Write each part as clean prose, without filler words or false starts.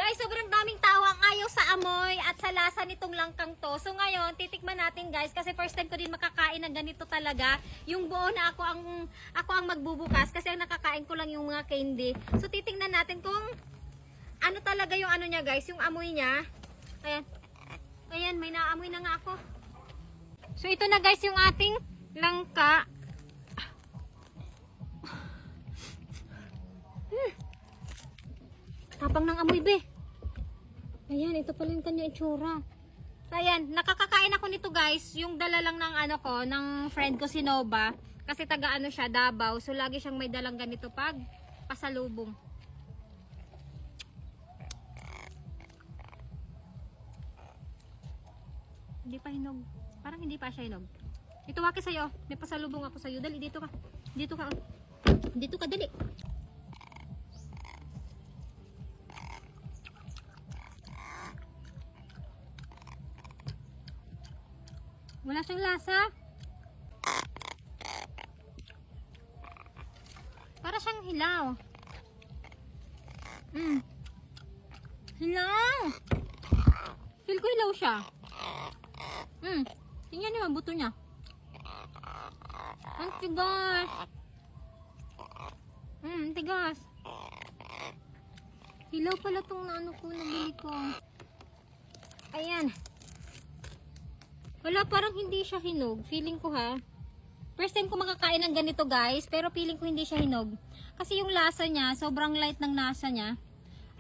Guys, sobrang daming tao ang ayaw sa amoy at sa lasa nitong langkang to. So ngayon, titikman natin guys kasi first time ko din makakain ng ganito talaga. Yung buo na ako ang magbubukas kasi ang nakakain ko lang yung mga candy. So titingnan natin kung ano talaga yung ano niya guys, yung amoy niya. Ayan. Ayan, may naamoy na nga ako. So ito na guys yung ating langka. Tapang ng amoy be. Ayan, ito pala yung kanya itsura. So ayan, nakakakain ako nito guys. Yung dala lang ng ano ko, ng friend ko si Nova. Kasi taga ano siya, Davao. So lagi siyang may dalang ganito pag pasalubong. Hindi pa hinog. Parang hindi pa siya hinog. Ito waki sa'yo. May pasalubong ako sa'yo. Dali, dito ka. Dito ka. Dito ka, dali. Wala siyang lasa. Para siyang hilaw. Hilaw. Feel ko hilaw siya. Tingnan niyo ang buto niya. Ang tigas. Tigas. Hilaw pala tong ano ko, nabili ko. Ayan. Wala, parang hindi siya hinog. Feeling ko ha. First time ko makakain ng ganito guys. Pero feeling ko hindi siya hinog. Kasi yung lasa niya, sobrang light ng lasa niya.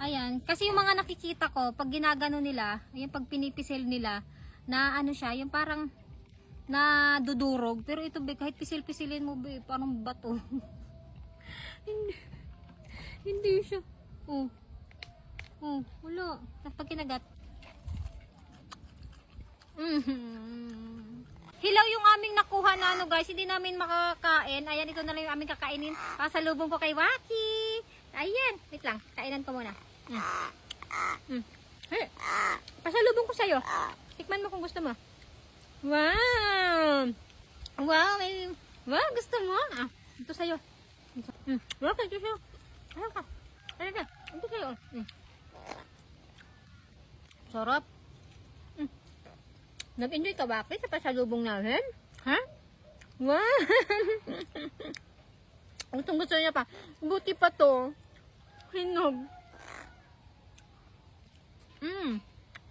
Ayan. Kasi yung mga nakikita ko, pag ginagano nila, yung pag pinipisil nila, na ano siya, yung parang na dudurog. Pero ito kahit pisil-pisilin mo, parang bato. hindi siya. Wala. Pag kinagat. Hilaw yung aming nakuha na ano guys, hindi namin makakain. Ayan, ito na lang yung aming kakainin. Pasalubong ko kay Waki. Ayan, wait lang, kainan ko muna. Hey, pasalubong ko sa'yo. Tikman mo kung gusto mo. Wow! Wow, wow, gusto mo? Ito sa'yo. Wow, ito sa'yo. Ayan ka. Ito sa'yo. Sarap. Nag-enjoy ka ba sa pasalubong namin? Ha? Wow! Gustong gusto niya pa. Buti pa to. Hinog.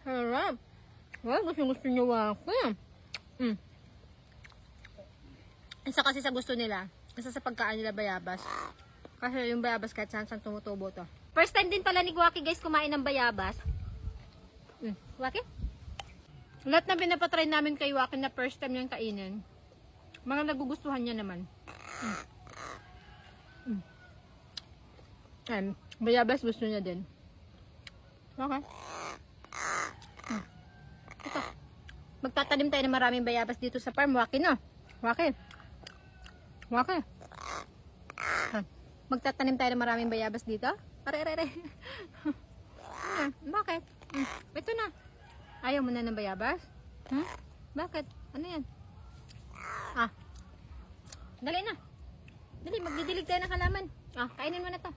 Sarap. Wow, gusto niya wako. Isa kasi sa gusto nila. Isa sa pagkaan nila bayabas. Kasi yung bayabas kahit saan tumutubo to. First time din pala ni Waki guys kumain ng bayabas. Waki? Lahat na pinapatry namin kay Waki na first time niyang kainin. Mga nagugustuhan niya naman. Bayabas gusto niya din. Okay. Ito. Magtatanim tayo ng maraming bayabas dito sa farm. Waki no? Waki. Magtatanim tayo ng maraming bayabas dito? Are. Bakit? Ito na. Ayaw mo na ng bayabas? Bakit? Ano yan? Dali na. Dali, magdidilig tayo ng halaman. Kainin mo na to.